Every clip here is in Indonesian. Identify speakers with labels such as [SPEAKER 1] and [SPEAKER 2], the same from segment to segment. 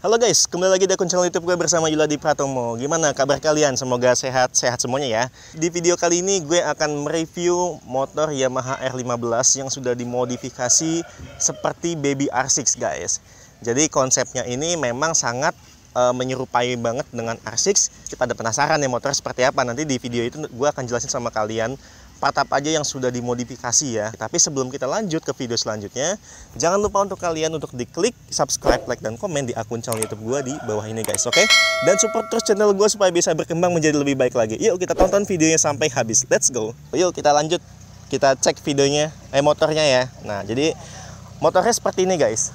[SPEAKER 1] Halo guys, kembali lagi di akun channel YouTube gue bersama Yuladi Pratomo. Gimana kabar kalian? Semoga sehat-sehat semuanya ya. Di video kali ini gue akan mereview motor Yamaha R15 yang sudah dimodifikasi seperti Baby R6 guys. Jadi konsepnya ini memang sangat menyerupai banget dengan R6. Kita ada penasaran ya motor seperti apa. Nanti di video itu gue akan jelasin sama kalian part apa aja yang sudah dimodifikasi ya. Tapi sebelum kita lanjut ke video selanjutnya, jangan lupa untuk kalian untuk diklik subscribe, like, dan komen di akun channel YouTube gue di bawah ini guys, oke? Dan support terus channel gue supaya bisa berkembang menjadi lebih baik lagi. Yuk kita tonton videonya sampai habis. Let's go. Yuk kita lanjut. Kita cek videonya, motornya ya. Nah, jadi motornya seperti ini guys.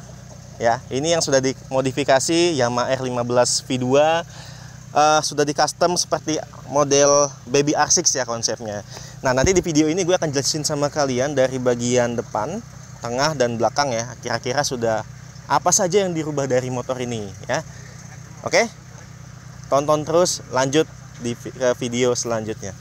[SPEAKER 1] Ya, ini yang sudah dimodifikasi Yamaha R15 V2. Sudah di custom seperti model Baby R6 ya konsepnya. Nah, nanti di video ini gue akan jelasin sama kalian dari bagian depan, tengah, dan belakang ya. Kira-kira sudah apa saja yang dirubah dari motor ini ya. Oke, tonton terus, lanjut di video selanjutnya.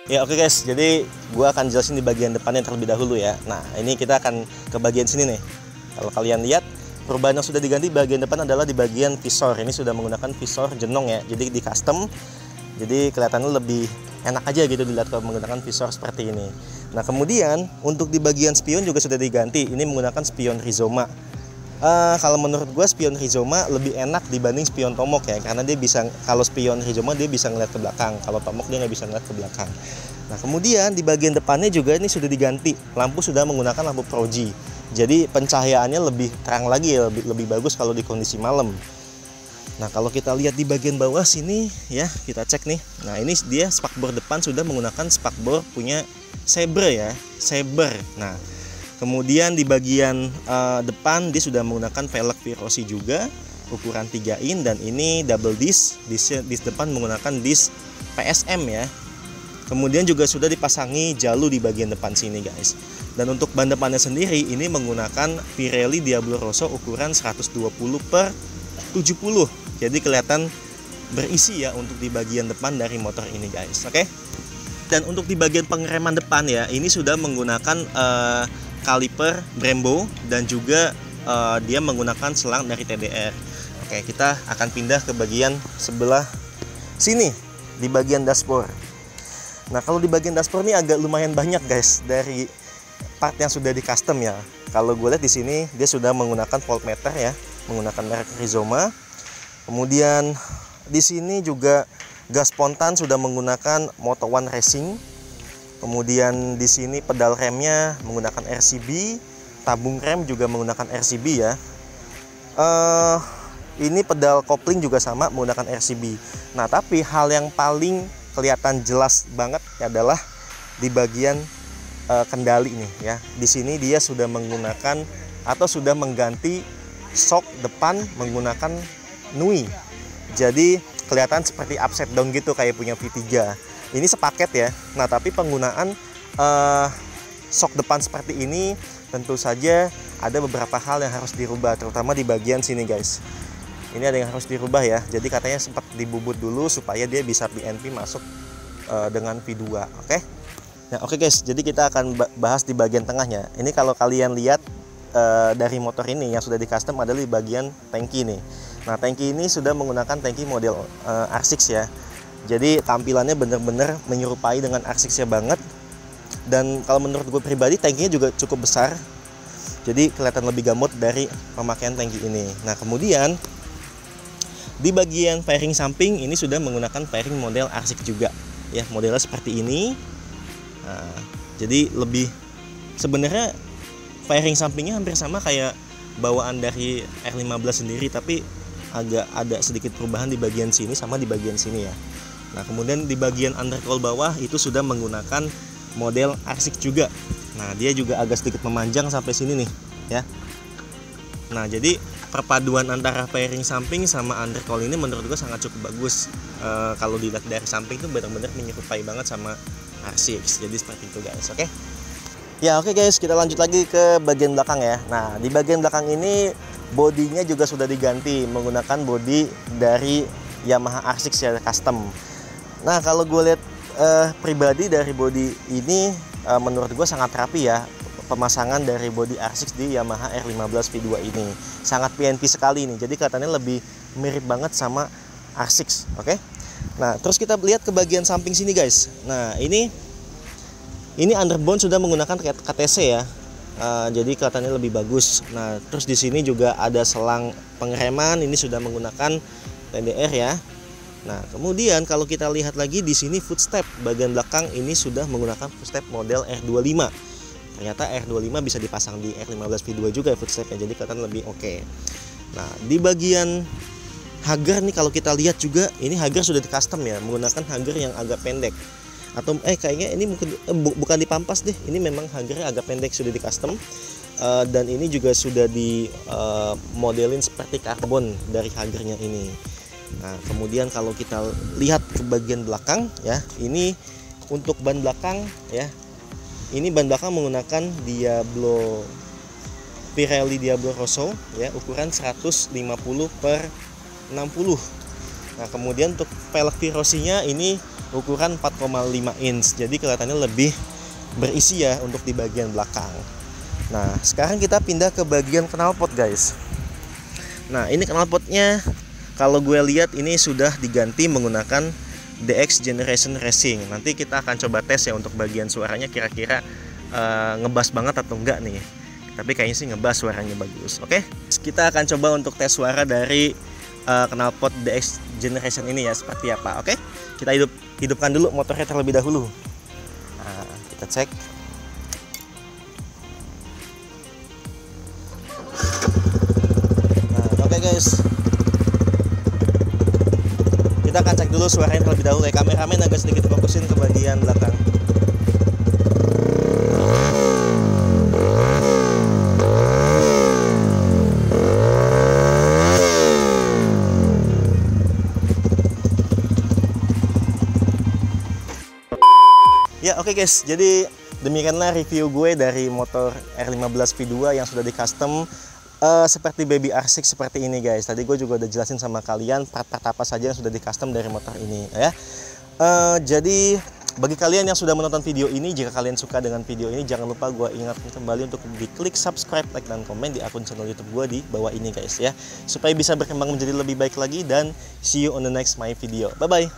[SPEAKER 1] Ya oke guys, jadi gua akan jelasin di bagian depannya terlebih dahulu ya. Nah, ini kita akan ke bagian sini nih. Kalau kalian lihat, perubahan yang sudah diganti bagian depan adalah di bagian visor. Ini sudah menggunakan visor jenong ya. Jadi di custom. Jadi kelihatannya lebih enak aja gitu dilihat kalau menggunakan visor seperti ini. Nah, kemudian untuk di bagian spion juga sudah diganti. Ini menggunakan spion Rizoma. Kalau menurut gue spion Rizoma lebih enak dibanding spion Tomok ya, karena dia bisa, kalau spion Rizoma dia bisa ngeliat ke belakang, kalau Tomok dia nggak bisa ngeliat ke belakang. Nah, kemudian di bagian depannya juga ini sudah diganti, lampu sudah menggunakan lampu Proji, jadi pencahayaannya lebih terang lagi ya, lebih bagus kalau di kondisi malam. Nah, kalau kita lihat di bagian bawah sini ya, kita cek nih. Nah, ini dia spakbor depan sudah menggunakan spakbor punya Sabre ya, Sabre. Nah, kemudian di bagian depan dia sudah menggunakan velg Virosi juga, ukuran 3 in, dan ini double disc. Disc depan menggunakan disc PSM ya. Kemudian juga sudah dipasangi jalu di bagian depan sini guys. Dan untuk ban depannya sendiri ini menggunakan Pirelli Diablo Rosso ukuran 120/70. Jadi kelihatan berisi ya untuk di bagian depan dari motor ini guys, oke? Dan untuk di bagian pengereman depan ya, ini sudah menggunakan kaliper Brembo, dan juga dia menggunakan selang dari TDR. Oke, kita akan pindah ke bagian sebelah sini di bagian dashboard. Nah, kalau di bagian dashboard ini agak lumayan banyak guys dari part yang sudah di custom ya. Kalau gue lihat di sini dia sudah menggunakan voltmeter ya, menggunakan merek Rizoma. Kemudian di sini juga gas spontan sudah menggunakan Moto One Racing. Kemudian di sini pedal remnya menggunakan RCB, tabung rem juga menggunakan RCB ya. Ini pedal kopling juga sama menggunakan RCB. Nah, tapi hal yang paling kelihatan jelas banget adalah di bagian kendali nih ya. Di sini dia sudah menggunakan atau sudah mengganti shock depan menggunakan Nui. Jadi kelihatan seperti upside down gitu kayak punya V3. Ini sepaket ya. Nah, tapi penggunaan shock depan seperti ini tentu saja ada beberapa hal yang harus dirubah, terutama di bagian sini guys. Ini ada yang harus dirubah ya. Jadi katanya sempat dibubut dulu supaya dia bisa BNP masuk dengan V2, oke? Nah, oke guys, jadi kita akan bahas di bagian tengahnya. Ini kalau kalian lihat dari motor ini yang sudah di custom adalah di bagian tangki nih. Nah, tangki ini sudah menggunakan tangki model R6 ya. Jadi tampilannya bener-bener menyerupai dengan R6 ya banget. Dan kalau menurut gue pribadi tangkinya juga cukup besar. Jadi kelihatan lebih gamut dari pemakaian tangki ini. Nah, kemudian di bagian fairing samping ini sudah menggunakan fairing model R6 juga ya, modelnya seperti ini. Nah, jadi lebih sebenarnya fairing sampingnya hampir sama kayak bawaan dari R15 sendiri, tapi agak ada sedikit perubahan di bagian sini sama di bagian sini ya. Nah, kemudian di bagian undercowl bawah itu sudah menggunakan model R6 juga. Nah, dia juga agak sedikit memanjang sampai sini nih ya. Nah, jadi perpaduan antara fairing samping sama undercoil ini menurut gue sangat cukup bagus. Kalau dilihat dari samping tuh benar-benar menyerupai banget sama R6. Jadi seperti itu guys, oke? Ya oke guys, kita lanjut lagi ke bagian belakang ya. Nah, di bagian belakang ini bodinya juga sudah diganti menggunakan bodi dari Yamaha R6 ya, custom. Nah, kalau gue lihat pribadi dari bodi ini menurut gue sangat rapi ya. Pemasangan dari bodi R6 di Yamaha R15 V2 ini sangat PNP sekali nih, jadi kelihatannya lebih mirip banget sama R6, oke? Nah, terus kita lihat ke bagian samping sini guys. Nah, ini underbone sudah menggunakan KTC ya, jadi kelihatannya lebih bagus. Nah, terus di sini juga ada selang pengereman, ini sudah menggunakan TDR ya. Nah, kemudian kalau kita lihat lagi di sini footstep bagian belakang ini sudah menggunakan footstep model R25. Ternyata R25 bisa dipasang di R15 V2 juga ya footstepnya, jadi kelihatan lebih oke. Nah, di bagian hagar nih kalau kita lihat juga ini hagar sudah di custom ya, menggunakan hagar yang agak pendek. Atau kayaknya ini mungkin bukan dipampas deh, ini memang hagarnya agak pendek, sudah di custom. Dan ini juga sudah di modelin seperti karbon dari hagarnya ini. Nah, kemudian kalau kita lihat ke bagian belakang ya, ini untuk ban belakang ya. Ini ban belakang menggunakan Pirelli Diablo Rosso ya, ukuran 150/60. Nah, kemudian untuk velg Virosinya ini ukuran 4,5 inch. Jadi kelihatannya lebih berisi ya untuk di bagian belakang. Nah, sekarang kita pindah ke bagian knalpot guys. Nah, ini knalpotnya kalau gue lihat ini sudah diganti menggunakan DX Generation Racing. Nanti kita akan coba tes ya untuk bagian suaranya kira-kira ngebas banget atau enggak nih. Tapi kayaknya sih ngebas, suaranya bagus. Oke, kita akan coba untuk tes suara dari knalpot DX Generation ini ya seperti apa. Oke, kita hidupkan dulu motornya terlebih dahulu. Nah, kita cek. Nah, oke guys. Kita akan cek dulu suaranya terlebih dahulu ya. Kameramen agak sedikit fokusin ke bagian belakang. Ya oke guys, jadi demikianlah review gue dari motor R15 V2 yang sudah di custom seperti baby R6 seperti ini guys. Tadi gue juga udah jelasin sama kalian part-part apa saja yang sudah di custom dari motor ini ya. Jadi bagi kalian yang sudah menonton video ini, jika kalian suka dengan video ini, jangan lupa gue ingatkan kembali untuk diklik subscribe, like, dan komen di akun channel YouTube gue di bawah ini guys ya, supaya bisa berkembang menjadi lebih baik lagi. Dan see you on the next my video. Bye bye.